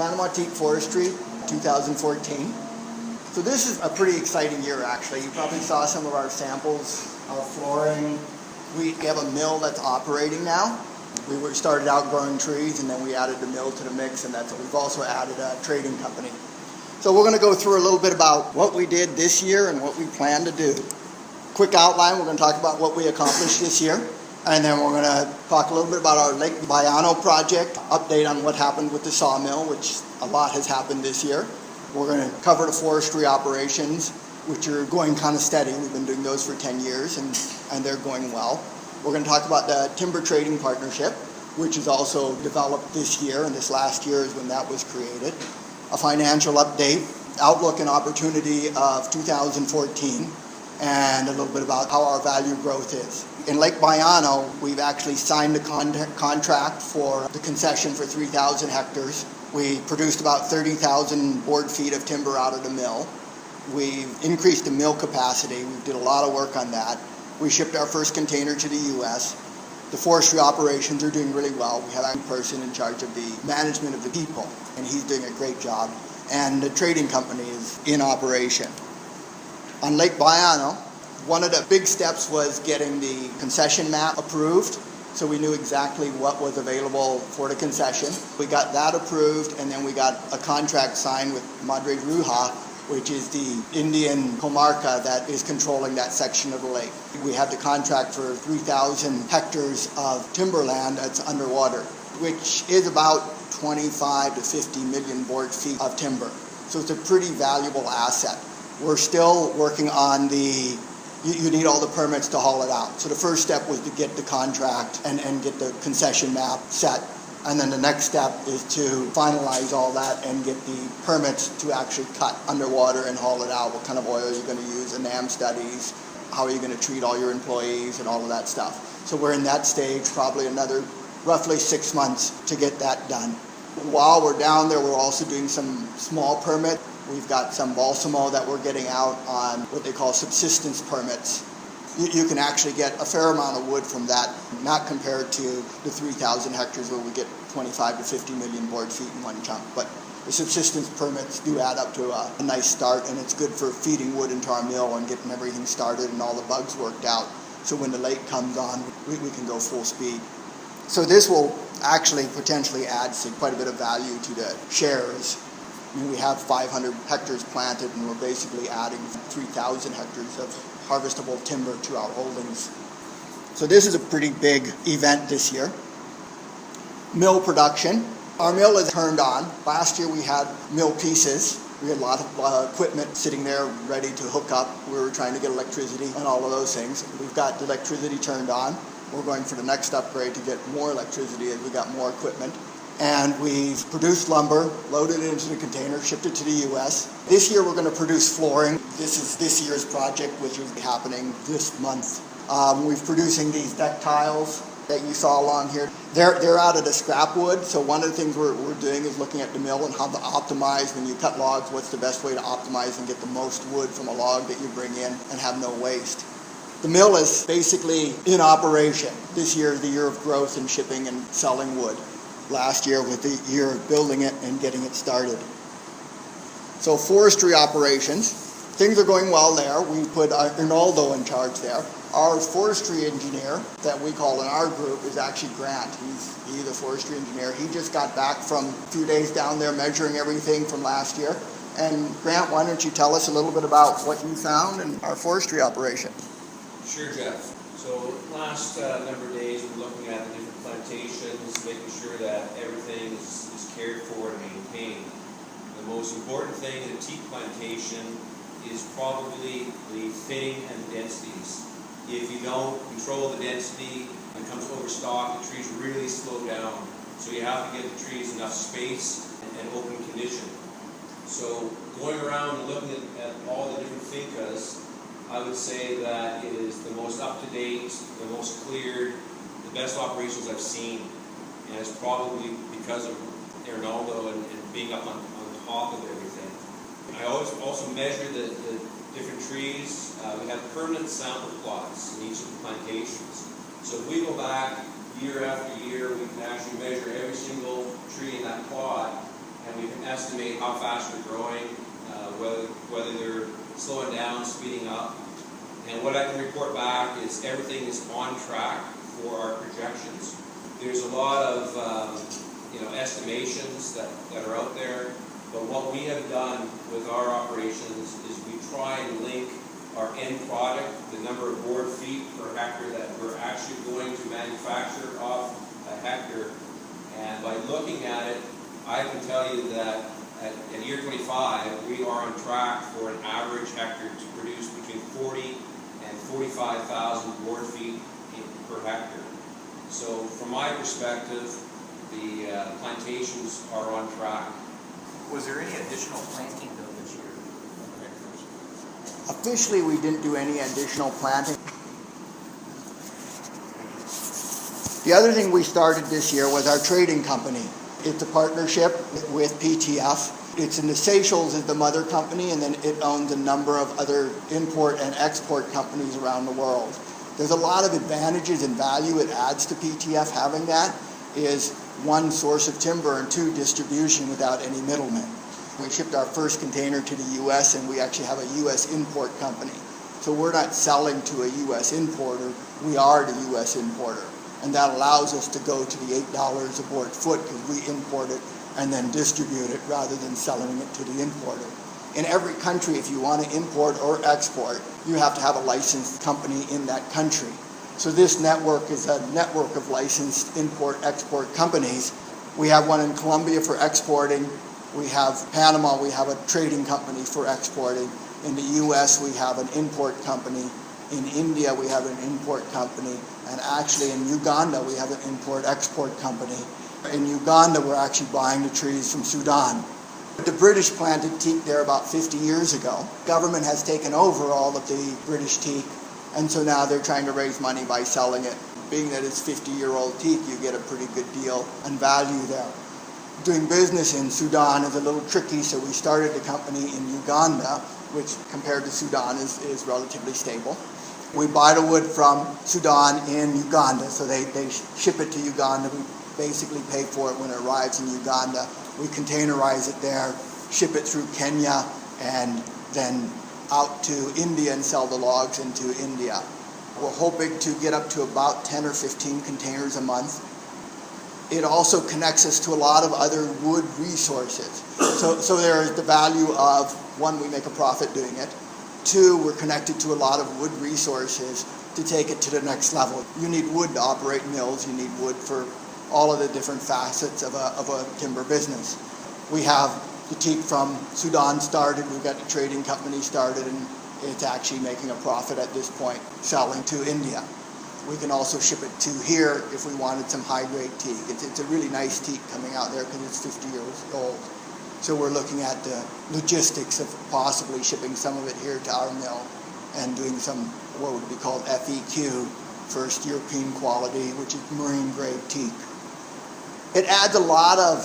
Panama Teak Forestry 2014. So this is a pretty exciting year actually. You probably saw some of our samples, our flooring. We have a mill that's operating now. We started out growing trees and then we added the mill to the mix, and we've also added a trading company. So we're going to go through a little bit about what we did this year and what we plan to do. Quick outline, we're going to talk about what we accomplished this year. And then we're going to talk a little bit about our Lake Bayano project, update on what happened with the sawmill, which a lot has happened this year. We're going to cover the forestry operations, which are going kind of steady. We've been doing those for 10 years, and they're going well. We're going to talk about the timber trading partnership, which is also developed this year, and this last year is when that was created. A financial update, outlook and opportunity of 2014, and a little bit about how our value growth is. In Lake Bayano, we've actually signed a contract for the concession for 3,000 hectares. We produced about 30,000 board feet of timber out of the mill. We've increased the mill capacity. We did a lot of work on that. We shipped our first container to the U.S. The forestry operations are doing really well. We have a person in charge of the management of the people, and he's doing a great job. And the trading company is in operation. On Lake Bayano, one of the big steps was getting the concession map approved, so we knew exactly what was available for the concession. We got that approved, and then we got a contract signed with Madre Bruja, which is the Indian comarca that is controlling that section of the lake. We have the contract for 3,000 hectares of timberland that's underwater, which is about 25 to 50 million board feet of timber. So it's a pretty valuable asset. We're still working on you need all the permits to haul it out. So the first step was to get the contract and get the concession map set. And then the next step is to finalize all that and get the permits to actually cut underwater and haul it out. What kind of oil you're going to use, NAM studies, how are you going to treat all your employees and all of that stuff. So we're in that stage, probably another roughly 6 months to get that done. While we're down there, we're also doing some small permit. We've got some balsamo that we're getting out on what they call subsistence permits. You can actually get a fair amount of wood from that, not compared to the 3,000 hectares where we get 25 to 50 million board feet in one chunk. But the subsistence permits do add up to a nice start, and it's good for feeding wood into our mill and getting everything started and all the bugs worked out. So when the lake comes on, we can go full speed. So this will actually potentially add quite a bit of value to the shares. I mean, we have 500 hectares planted, and we're basically adding 3,000 hectares of harvestable timber to our holdings. So this is a pretty big event this year. Mill production. Our mill is turned on. Last year we had mill pieces. We had a lot of equipment sitting there ready to hook up. We were trying to get electricity and all of those things. We've got the electricity turned on. We're going for the next upgrade to get more electricity as we got more equipment. And we've produced lumber, loaded it into the container, shipped it to the U.S. This year we're going to produce flooring. This is this year's project, which is happening this month. We're producing these deck tiles that you saw along here. They're out of the scrap wood, so one of the things we're doing is looking at the mill and how to optimize when you cut logs, what's the best way to optimize and get the most wood from a log that you bring in and have no waste. The mill is basically in operation. This year is the year of growth and shipping and selling wood. Last year was the year of building it and getting it started. So forestry operations, things are going well there. We put Arnoldo in charge there. Our forestry engineer that we call in our group is actually Grant. He's a forestry engineer. He just got back from a few days down there measuring everything from last year. And Grant, why don't you tell us a little bit about what you found in our forestry operation? Sure, Jeff. So last number of days we're looking at the different plantations, making sure that everything is cared for and maintained. The most important thing in a teak plantation is probably the thinning and the densities. If you don't control the density and it comes overstock, the trees really slow down. So you have to get the trees enough space and open condition. So going around and looking at all the different fincas, I would say that it is the most up-to-date, the most cleared, the best operations I've seen. And it's probably because of Arnoldo and being up on top of everything. I always also measure the different trees. We have permanent sample plots in each of the plantations. So if we go back year after year, we can actually measure every single tree in that plot, and we can estimate how fast they're growing, whether they're slowing down, speeding up. And what I can report back is everything is on track for our projections. There's a lot of estimations that are out there, but what we have done with our operations is we try and link our end product, the number of board feet per hectare that we're actually going to manufacture off a hectare. And by looking at it, I can tell you that at year 25, we are on track for an average hectare to produce between 40 and 45,000 board feet per hectare. So from my perspective, the plantations are on track. Was there any additional planting though this year? Officially, we didn't do any additional planting. The other thing we started this year was our trading company. It's a partnership with PTF. It's in the Seychelles is the mother company, and then it owns a number of other import and export companies around the world. There's a lot of advantages and value it adds to PTF having that, is one, source of timber, and two, distribution without any middlemen. We shipped our first container to the U.S. and we actually have a U.S. import company. So we're not selling to a U.S. importer, we are the U.S. importer. And that allows us to go to the $8 a board foot because we import it and then distribute it rather than selling it to the importer. In every country, if you want to import or export, you have to have a licensed company in that country. So this network is a network of licensed import-export companies. We have one in Colombia for exporting. We have Panama, we have a trading company for exporting. In the U.S., we have an import company. In India, we have an import company. And actually in Uganda, we have an import-export company. In Uganda, we're actually buying the trees from Sudan. The British planted teak there about 50 years ago. Government has taken over all of the British teak, and so now they're trying to raise money by selling it. Being that it's 50-year-old teak, you get a pretty good deal and value there. Doing business in Sudan is a little tricky, so we started a company in Uganda, which compared to Sudan is relatively stable. We buy the wood from Sudan in Uganda, so they ship it to Uganda. We basically pay for it when it arrives in Uganda. We containerize it there, ship it through Kenya, and then out to India and sell the logs into India. We're hoping to get up to about 10 or 15 containers a month. It also connects us to a lot of other wood resources. So there is the value of, one, we make a profit doing it. Two, we're connected to a lot of wood resources to take it to the next level. You need wood to operate mills. You need wood for all of the different facets of a timber business. We have the teak from Sudan started. We've got the trading company started, and it's actually making a profit at this point, selling to India. We can also ship it to here if we wanted some high-grade teak. It's a really nice teak coming out there because it's 50 years old. So we're looking at the logistics of possibly shipping some of it here to our mill and doing some what would be called FEQ, first European quality, which is marine-grade teak. It adds a lot of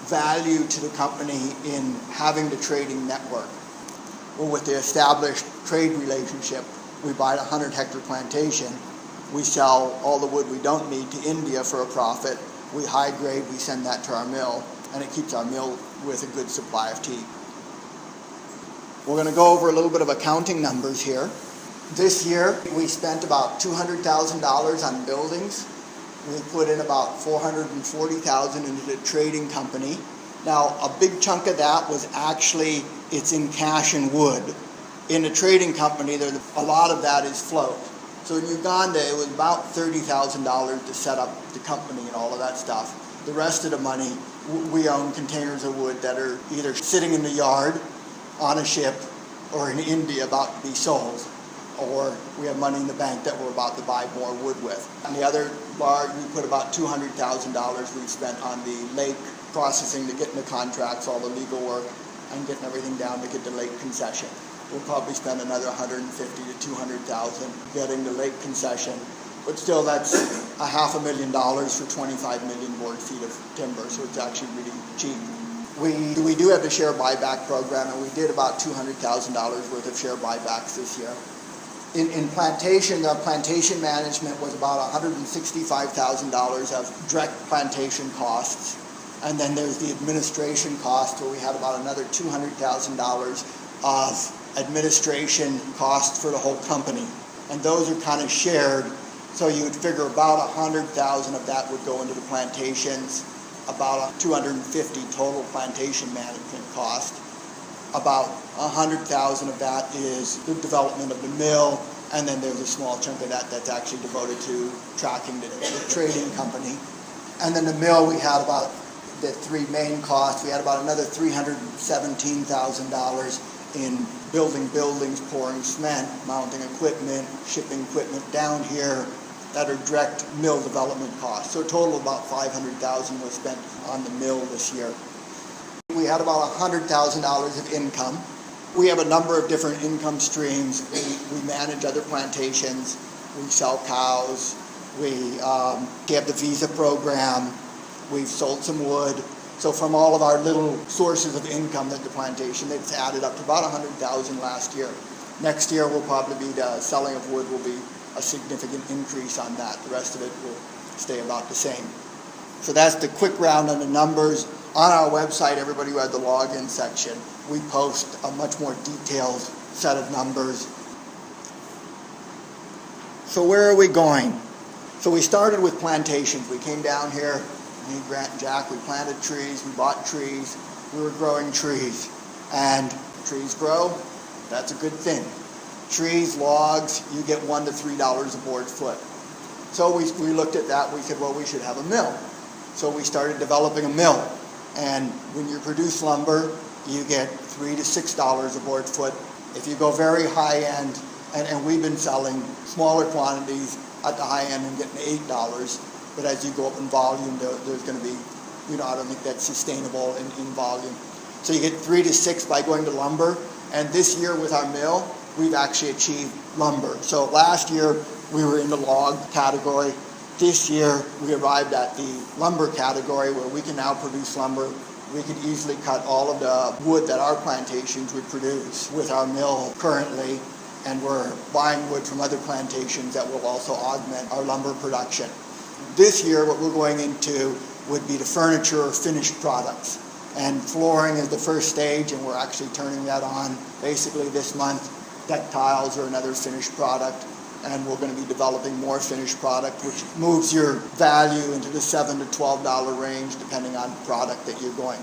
value to the company in having the trading network. Well, with the established trade relationship, we buy a 100-hectare plantation. We sell all the wood we don't need to India for a profit. We high grade, we send that to our mill, and it keeps our mill with a good supply of teak. We're going to go over a little bit of accounting numbers here. This year, we spent about $200,000 on buildings. We put in about $440,000 into the trading company. Now, a big chunk of that was actually, it's in cash and wood. In a trading company, a lot of that is float. So in Uganda, it was about $30,000 to set up the company and all of that stuff. The rest of the money, we own containers of wood that are either sitting in the yard, on a ship, or in India about to be sold. Or we have money in the bank that we're about to buy more wood with. And the other large, we put about $200,000 we've spent on the lake processing to get in the contracts, all the legal work, and getting everything down to get the lake concession. We'll probably spend another $150,000 to $200,000 getting the lake concession. But still, that's $500,000 for 25 million board feet of timber, so it's actually really cheap. We do have the share buyback program, and we did about $200,000 worth of share buybacks this year. In plantation, the plantation management was about $165,000 of direct plantation costs, And then there's the administration cost, where we had about another $200,000 of administration costs for the whole company. And those are kind of shared, so you would figure about $100,000 of that would go into the plantations, about $250,000 total plantation management cost. About $100,000 of that is the development of the mill, and then there's a small chunk of that that's actually devoted to tracking the trading company. And then the mill, we had about the three main costs. We had about another $317,000 in building buildings, pouring cement, mounting equipment, shipping equipment down here that are direct mill development costs. So a total of about $500,000 was spent on the mill this year. We had about $100,000 of income. We have a number of different income streams. We manage other plantations. We sell cows. We have the visa program. We've sold some wood. So from all of our little sources of income at the plantation, it's added up to about $100,000 last year. Next year will probably be the selling of wood will be a significant increase on that. The rest of it will stay about the same. So that's the quick round on the numbers. On our website, everybody who had the login section, we post a much more detailed set of numbers. So where are we going? So we started with plantations. We came down here, me, Grant, and Jack, we planted trees, we bought trees, we were growing trees. And trees grow, that's a good thing. Trees, logs, you get $1 to $3 a board foot. So we looked at that, we said, well, we should have a mill. So we started developing a mill. And when you produce lumber, you get $3 to $6 a board foot. If you go very high end, and we've been selling smaller quantities at the high end and getting $8, but as you go up in volume, there's going to be, I don't think that's sustainable in volume. So you get 3 to 6 by going to lumber, and this year with our mill, we've actually achieved lumber. So last year, we were in the log category. This year, we arrived at the lumber category where we can now produce lumber. We could easily cut all of the wood that our plantations would produce with our mill currently, and we're buying wood from other plantations that will also augment our lumber production. This year, what we're going into would be the furniture or finished products. And flooring is the first stage, and we're actually turning that on basically this month. Deck tiles are another finished product, and we're going to be developing more finished product, which moves your value into the $7 to $12 range, depending on the product that you're going.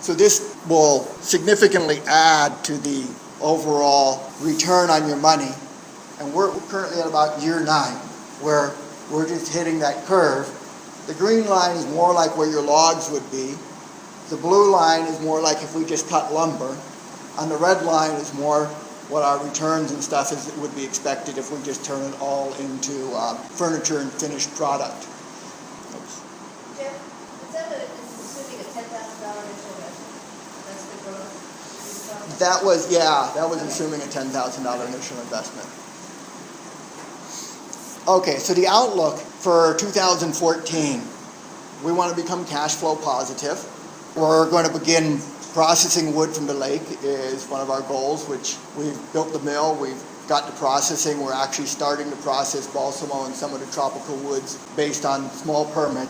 So this will significantly add to the overall return on your money. And we're currently at about year 9, where we're just hitting that curve. The green line is more like where your logs would be. The blue line is more like if we just cut lumber. And the red line is more what our returns and stuff would be expected if we just turn it all into furniture and finished product. Jeff, is that assuming a $10,000 initial investment? That's the growth? That was assuming a $10,000 initial investment. Okay, so the outlook for 2014, we want to become cash flow positive. We're going to begin processing wood from the lake is one of our goals, which we've built the mill, we've got the processing, we're actually starting to process balsamo and some of the tropical woods based on small permit.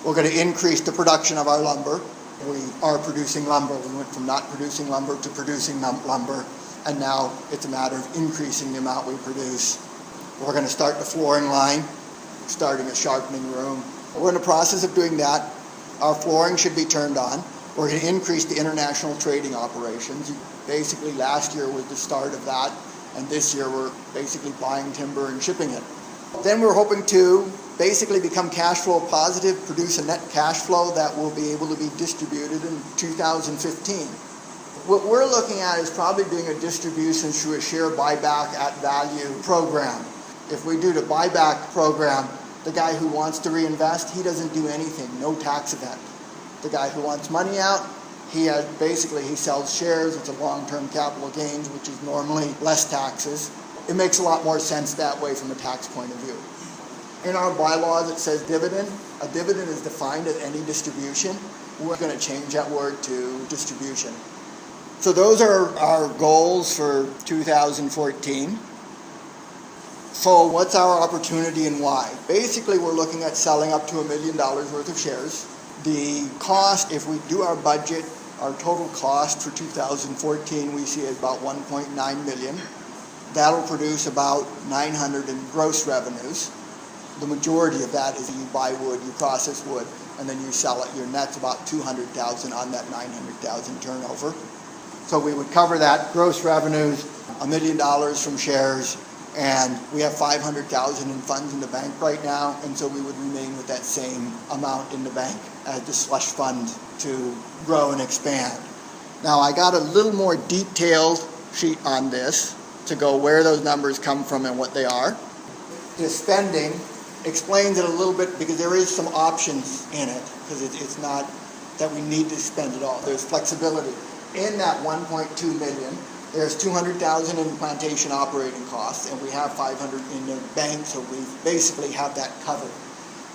We're going to increase the production of our lumber. We are producing lumber. We went from not producing lumber to producing lumber, and now it's a matter of increasing the amount we produce. We're going to start the flooring line, starting a sharpening room. We're in the process of doing that. Our flooring should be turned on. We're going to increase the international trading operations. Basically, last year was the start of that, and this year we're basically buying timber and shipping it. Then we're hoping to basically become cash flow positive, produce a net cash flow that will be able to be distributed in 2015. What we're looking at is probably doing a distribution through a share buyback at value program. If we do the buyback program, the guy who wants to reinvest, he doesn't do anything, no tax event. The guy who wants money out, he sells shares. It's a long-term capital gains, which is normally less taxes. It makes a lot more sense that way from a tax point of view. In our bylaws, it says dividend. A dividend is defined as any distribution. We're going to change that word to distribution. So those are our goals for 2014. So what's our opportunity and why? Basically, we're looking at selling up to $1 million worth of shares. The cost, if we do our budget, our total cost for 2014 we see is about 1.9 million. That'll produce about 900 in gross revenues. The majority of that is you buy wood, you process wood, and then you sell it. Your net's about 200,000 on that 900,000 turnover. So we would cover that gross revenues, $1 million from shares, and we have 500,000 in funds in the bank right now, and so we would remain with that same amount in the bank as the slush fund to grow and expand. Now I got a little more detailed sheet on this to go where those numbers come from and what they are. The spending explains it a little bit because there is some options in it, because it's not that we need to spend it all. There's flexibility. In that 1.2 million, there's 200,000 in plantation operating costs, and we have 500 in the bank, so we basically have that covered.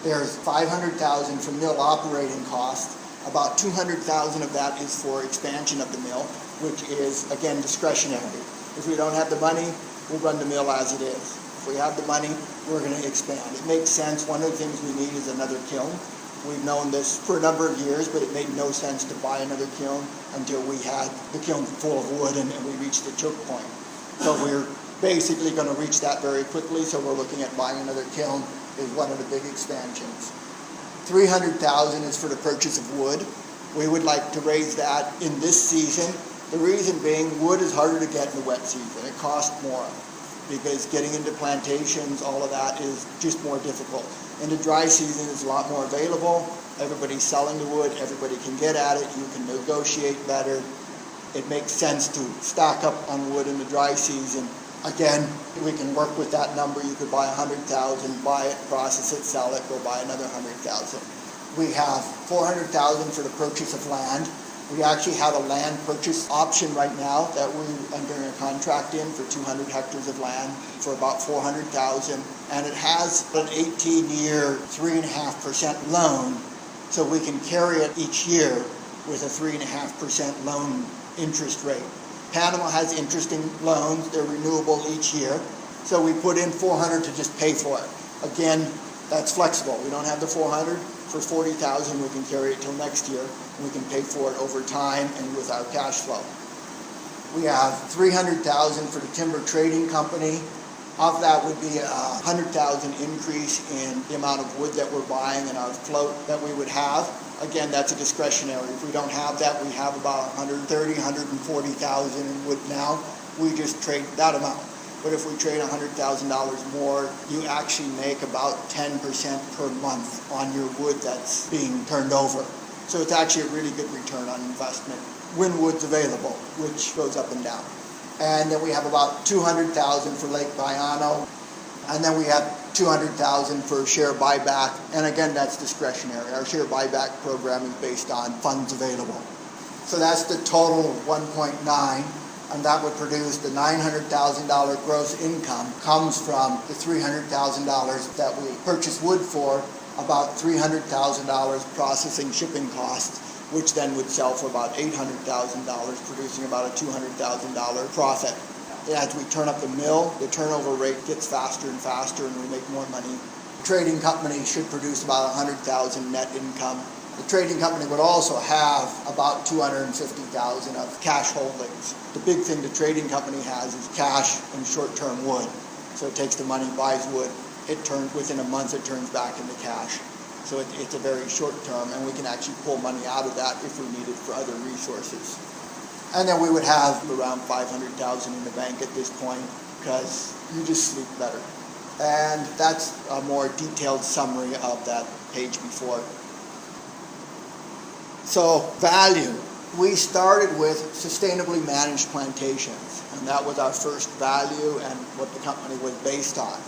There's 500,000 for mill operating costs. About 200,000 of that is for expansion of the mill, which is, again, discretionary. If we don't have the money, we'll run the mill as it is. If we have the money, we're going to expand. It makes sense. One of the things we need is another kiln. We've known this for a number of years, but it made no sense to buy another kiln until we had the kiln full of wood and we reached the choke point. So we're basically going to reach that very quickly, so we're looking at buying another kiln is one of the big expansions. 300,000 is for the purchase of wood. We would like to raise that in this season. The reason being, wood is harder to get in the wet season. It costs more because getting into plantations, all of that is just more difficult. In the dry season, it's a lot more available. Everybody's selling the wood. Everybody can get at it. You can negotiate better. It makes sense to stock up on wood in the dry season. Again, we can work with that number. You could buy 100,000, buy it, process it, sell it, go buy another 100,000. We have 400,000 for the purchase of land. We actually have a land purchase option right now that we're entering a contract in for 200 hectares of land for about 400,000, and it has an 18-year, 3.5% loan, so we can carry it each year with a 3.5% loan interest rate. Panama has interesting loans. They're renewable each year, so we put in 400 to just pay for it. Again, that's flexible. We don't have the 400. For 40,000, we can carry it till next year. We can pay for it over time and with our cash flow. We have 300,000 for the timber trading company. Of that would be a 100,000 increase in the amount of wood that we're buying and our float that we would have. Again, that's a discretionary. If we don't have that, we have about 130,000, 140,000 in wood now. We just trade that amount. But if we trade $100,000 more, you actually make about 10% per month on your wood that's being turned over. So it's actually a really good return on investment when wood's available, which goes up and down. And then we have about 200,000 for Lake Bayano. And then we have 200,000 for share buyback. And again, that's discretionary. Our share buyback program is based on funds available. So that's the total 1.9. And that would produce the $900,000 gross income comes from the $300,000 that we purchase wood for, about $300,000 processing shipping costs, which then would sell for about $800,000, producing about a $200,000 profit. As we turn up the mill, the turnover rate gets faster and faster and we make more money. The trading company should produce about $100,000 net income. The trading company would also have about $250,000 of cash holdings. The big thing the trading company has is cash and short-term wood. So it takes the money, buys wood, it turns within a month, it turns back into cash. So it's a very short term, and we can actually pull money out of that if we need it for other resources. And then we would have around 500,000 in the bank at this point because you just sleep better. And that's a more detailed summary of that page before. So value. We started with sustainably managed plantations, and that was our first value and what the company was based on.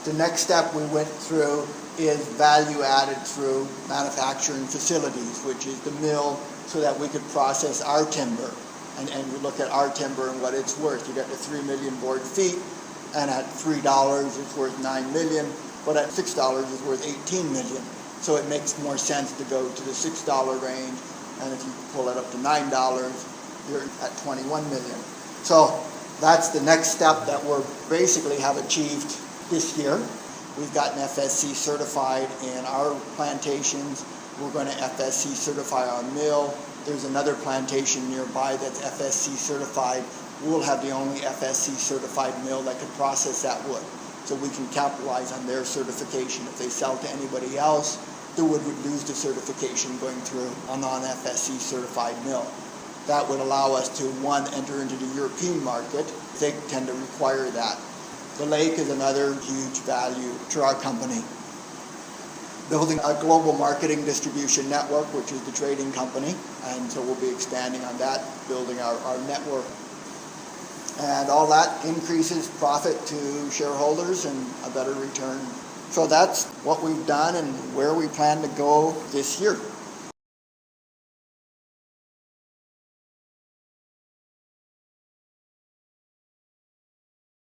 The next step we went through is value added through manufacturing facilities, which is the mill, so that we could process our timber. And we look at our timber and what it's worth. You get the 3 million board feet, and at $3 it's worth 9 million, but at $6 it's worth 18 million. So it makes more sense to go to the $6 range, and if you pull it up to $9, you're at 21 million. So that's the next step that we're basically have achieved this year. We've gotten FSC certified in our plantations, We're going to FSC certify our mill. There's another plantation nearby that's FSC certified. We'll have the only FSC certified mill that can process that wood. So we can capitalize on their certification. If they sell to anybody else, the wood would lose the certification going through a non-FSC certified mill. That would allow us to, one, enter into the European market. They tend to require that. The lake is another huge value to our company. Building a global marketing distribution network, which is the trading company, and so we'll be expanding on that, building our network. And all that increases profit to shareholders and a better return. So that's what we've done and where we plan to go this year.